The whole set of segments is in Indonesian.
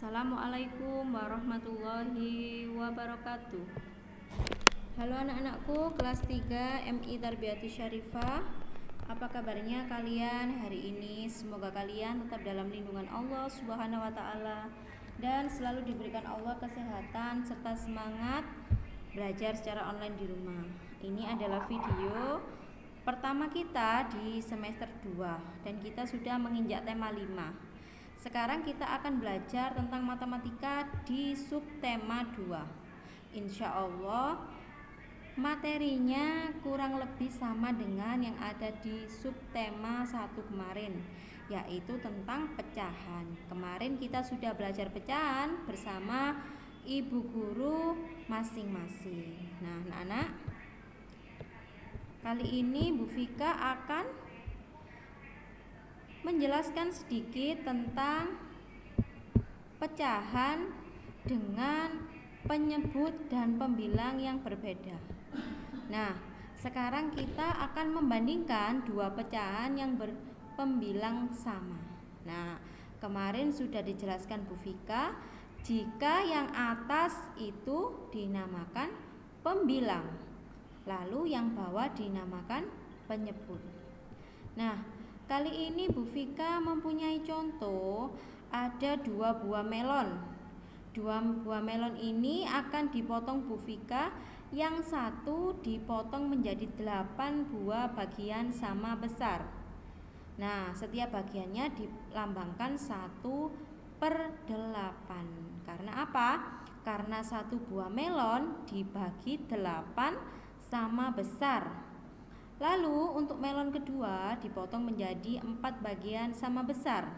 Assalamualaikum warahmatullahi wabarakatuh. Halo anak-anakku kelas 3 MI Tarbiyatus Syarifah. Apa kabarnya kalian hari ini? Semoga kalian tetap dalam lindungan Allah Subhanahu wa taala dan selalu diberikan Allah kesehatan serta semangat belajar secara online di rumah. Ini adalah video pertama kita di semester 2 dan kita sudah menginjak tema 5. Sekarang kita akan belajar tentang matematika di subtema 2. Insya Allah materinya kurang lebih sama dengan yang ada di subtema 1 kemarin, yaitu tentang pecahan. Kemarin kita sudah belajar pecahan bersama ibu guru masing-masing. Nah, anak-anak, kali ini Bu Vika akan menjelaskan sedikit tentang pecahan dengan penyebut dan pembilang yang berbeda. Nah, sekarang kita akan membandingkan dua pecahan yang berpembilang sama. Nah, kemarin sudah dijelaskan Bu Vika, jika yang atas itu dinamakan pembilang, lalu yang bawah dinamakan penyebut. Nah, kali ini Bu Vika mempunyai contoh, ada 2 buah melon. 2 buah melon ini akan dipotong Bu Vika, yang satu dipotong menjadi 8 buah bagian sama besar. Nah, setiap bagiannya dilambangkan 1/8. Karena apa? Karena 1 buah melon dibagi 8 sama besar. Lalu untuk melon kedua dipotong menjadi 4 bagian sama besar,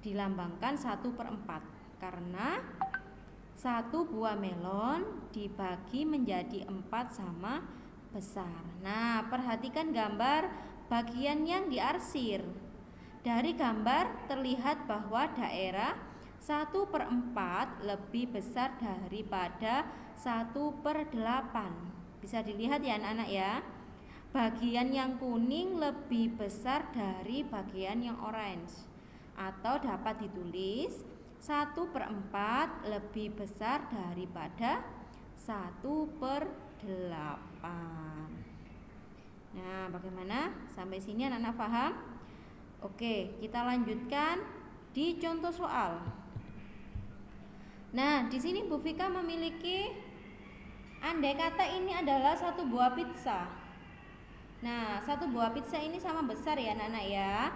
dilambangkan 1/4, karena 1 buah melon dibagi menjadi 4 sama besar. Nah, perhatikan gambar bagian yang diarsir. Dari gambar terlihat bahwa daerah 1/4 lebih besar daripada 1/8. Bisa dilihat ya anak-anak ya. Bagian yang kuning lebih besar dari bagian yang orange, atau dapat ditulis 1/4 lebih besar daripada 1/8. Nah, bagaimana? Sampai sini anak-anak paham? Oke, kita lanjutkan di contoh soal. Nah, di sini Bu Vika memiliki, andai kata ini adalah 1 buah pizza. Nah, 1 buah pizza ini sama besar ya anak-anak ya.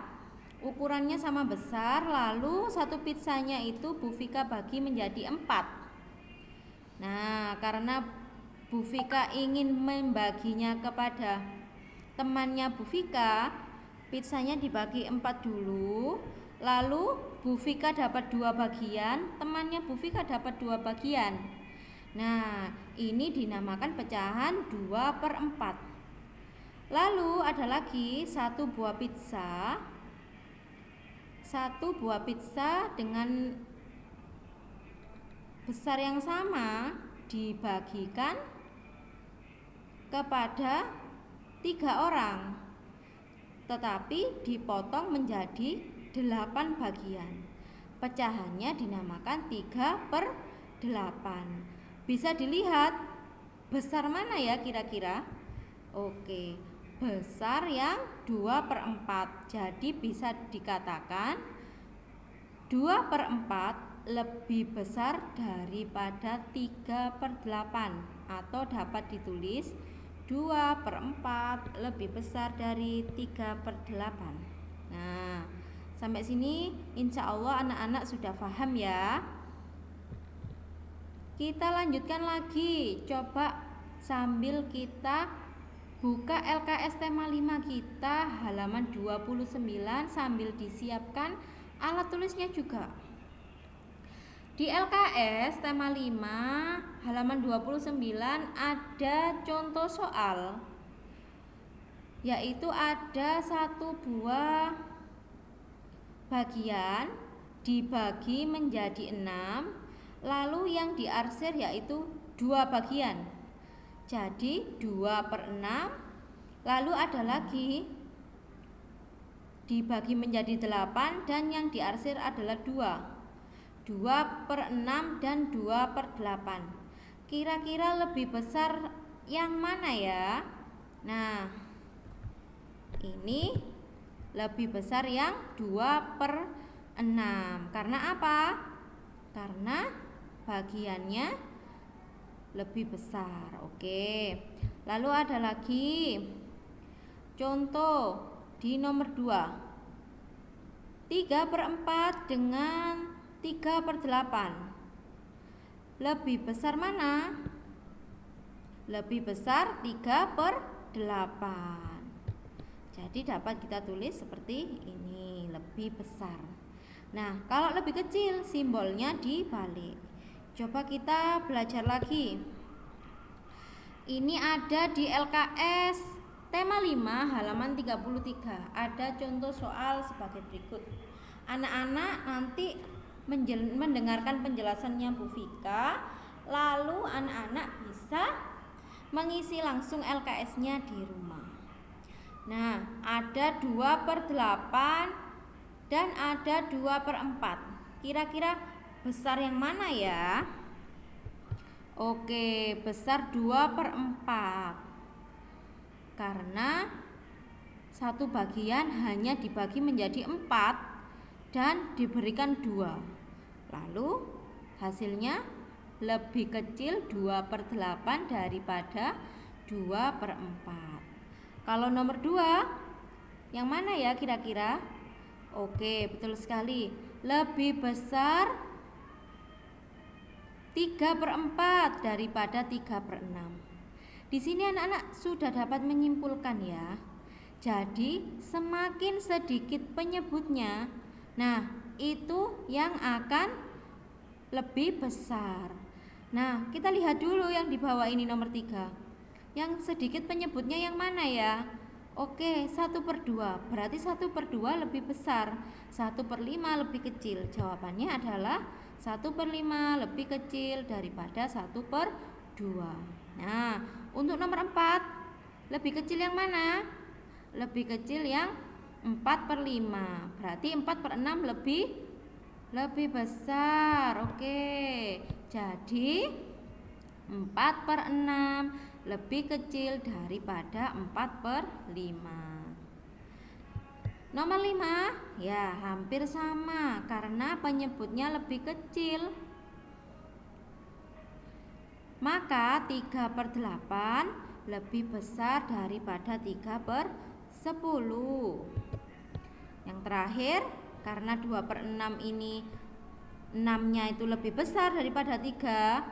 Ukurannya sama besar, lalu 1 pizzanya itu Bu Vika bagi menjadi 4. Nah, karena Bu Vika ingin membaginya kepada temannya Bu Vika, pizzanya dibagi 4 dulu. Lalu Bu Vika dapat 2 bagian, temannya Bu Vika dapat 2 bagian. Nah, ini dinamakan pecahan 2/4. Lalu ada lagi 1 buah pizza. 1 buah pizza dengan besar yang sama dibagikan kepada 3 orang, tetapi dipotong menjadi 8 bagian. Pecahannya dinamakan 3/8. Bisa dilihat besar mana ya kira-kira? Oke, besar yang 2/4. Jadi bisa dikatakan 2/4 lebih besar daripada 3/8, atau dapat ditulis 2/4 lebih besar dari 3/8. Nah, sampai sini insya Allah anak-anak sudah paham ya. Kita lanjutkan lagi, coba sambil kita buka LKS tema 5 kita halaman 29 sambil disiapkan alat tulisnya juga. Di LKS tema 5 halaman 29 ada contoh soal, yaitu ada 1 buah bagian dibagi menjadi 6, lalu yang diarsir yaitu 2 bagian. Jadi 2/6. Lalu ada lagi dibagi menjadi 8 dan yang diarsir adalah 2. 2/6 dan 2/8. Kira-kira lebih besar yang mana ya? Nah, ini lebih besar yang 2/6. Karena apa? Karena bagiannya lebih besar. Oke. Lalu ada lagi contoh di nomor 2. 3/4 dengan 3/8. Lebih besar mana? Lebih besar 3/8. Jadi dapat kita tulis seperti ini, lebih besar. Nah, kalau lebih kecil simbolnya dibalik. Coba kita belajar lagi. Ini ada di LKS tema 5 halaman 33. Ada contoh soal sebagai berikut. Anak-anak nanti mendengarkan penjelasannya Bu Vika, lalu anak-anak bisa mengisi langsung LKS-nya di rumah. Nah, ada 2/8 dan ada 2/4. Kira-kira besar yang mana ya? Oke, besar 2/4. Karena satu bagian hanya dibagi menjadi 4 dan diberikan 2. Lalu hasilnya lebih kecil 2/8 daripada 2/4. Kalau nomor 2 yang mana ya kira-kira? Oke, betul sekali. Lebih besar 3/4 daripada 3/6. Di sini anak-anak sudah dapat menyimpulkan ya. Jadi semakin sedikit penyebutnya, nah itu yang akan lebih besar. Nah, kita lihat dulu yang di bawah ini nomor 3. Yang sedikit penyebutnya yang mana ya? Oke, 1/2. Berarti 1/2 lebih besar, 1/5 lebih kecil. Jawabannya adalah 1/5 lebih kecil daripada 1/2. Nah, untuk nomor 4, lebih kecil yang mana? Lebih kecil yang 4/5. Berarti 4/6 lebih besar. Oke. Jadi 4/6 lebih kecil daripada 4/5. Nomor 5 ya hampir sama karena penyebutnya lebih kecil. Maka 3/8 lebih besar daripada 3/10. Yang terakhir, karena 2/6 ini 6-nya itu lebih besar daripada 3,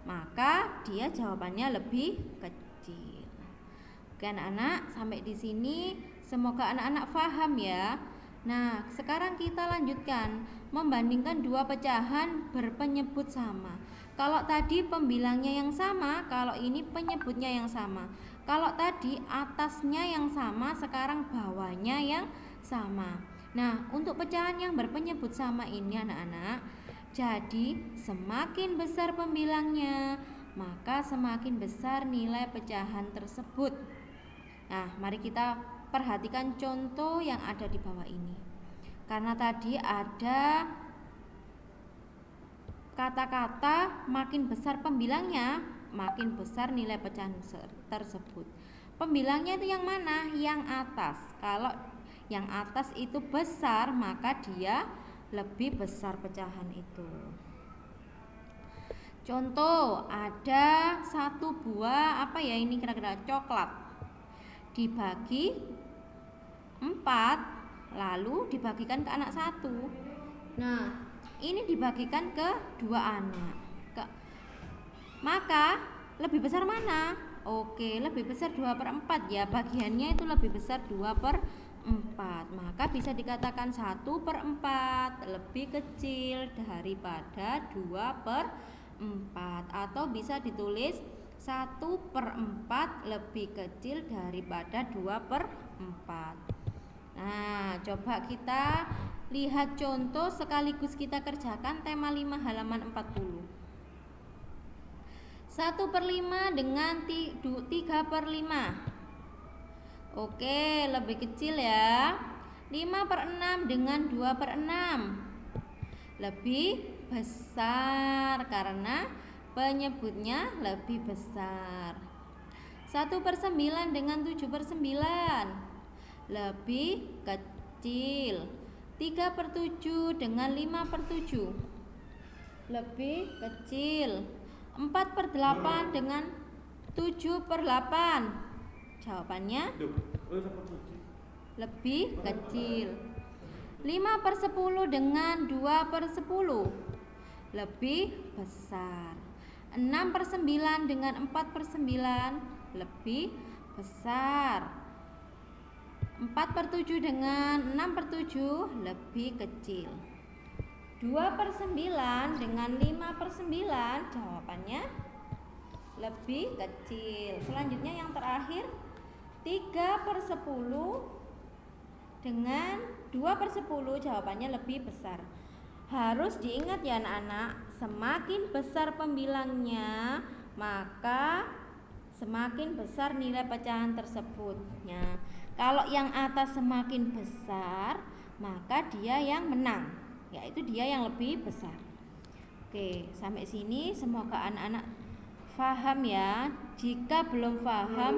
maka dia jawabannya lebih kecil. Oke anak-anak, sampai di sini semoga anak-anak paham ya. Nah, sekarang kita lanjutkan membandingkan dua pecahan berpenyebut sama. Kalau tadi pembilangnya yang sama, kalau ini penyebutnya yang sama. Kalau tadi atasnya yang sama, sekarang bawahnya yang sama. Nah, untuk pecahan yang berpenyebut sama ini anak-anak, jadi semakin besar pembilangnya, maka semakin besar nilai pecahan tersebut. Nah, mari kita perhatikan contoh yang ada di bawah ini. Karena tadi ada kata-kata makin besar pembilangnya, makin besar nilai pecahan tersebut. Pembilangnya itu yang mana? Yang atas. Kalau yang atas itu besar, maka dia lebih besar pecahan itu. Contoh, ada satu buah apa ya ini kira-kira coklat. Dibagi 4, lalu dibagikan ke anak 1. Nah, ini dibagikan ke 2 anak. Maka lebih besar mana? Oke, lebih besar 2/4 ya. Bagiannya itu lebih besar 2/4. Maka bisa dikatakan 1/4 lebih kecil daripada 2/4. Atau bisa ditulis 1/4 lebih kecil daripada 2/4. Nah, coba kita lihat contoh sekaligus kita kerjakan tema 5 halaman 40. 1/5 dengan 3/5. Oke, lebih kecil ya. 5/6 dengan 2/6. lebih besar karena penyebutnya lebih besar. 1/9 dengan 7/9 lebih kecil. 3/7 dengan 5/7 lebih kecil. 4/8 dengan 7/8 jawabannya lebih kecil. 5/10 dengan 2/10 lebih besar. 6/9 dengan 4/9 lebih besar. 4/7 dengan 6/7 lebih kecil. 2/9 dengan 5/9 jawabannya lebih kecil. Selanjutnya yang terakhir 3/10 dengan 2/10 jawabannya lebih besar. Harus diingat ya anak-anak, semakin besar pembilangnya maka semakin besar nilai pecahan tersebut. Nah, kalau yang atas semakin besar maka dia yang menang, yaitu dia yang lebih besar. Oke, sampai sini semoga anak-anak paham ya. Jika belum paham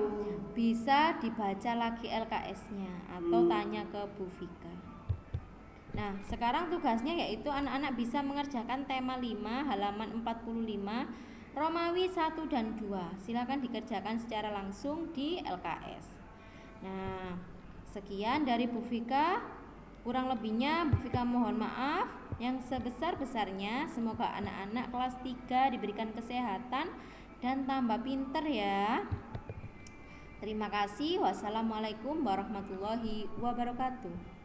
bisa dibaca lagi LKS-nya atau tanya ke Bu Vika. Nah, sekarang tugasnya yaitu anak-anak bisa mengerjakan tema 5 halaman 45 Romawi 1 dan 2. Silakan dikerjakan secara langsung di LKS. Nah, sekian dari Bu Vika. Kurang lebihnya Bu Vika mohon maaf yang sebesar-besarnya. Semoga anak-anak kelas 3 diberikan kesehatan dan tambah pinter ya. Terima kasih. Wassalamualaikum warahmatullahi wabarakatuh.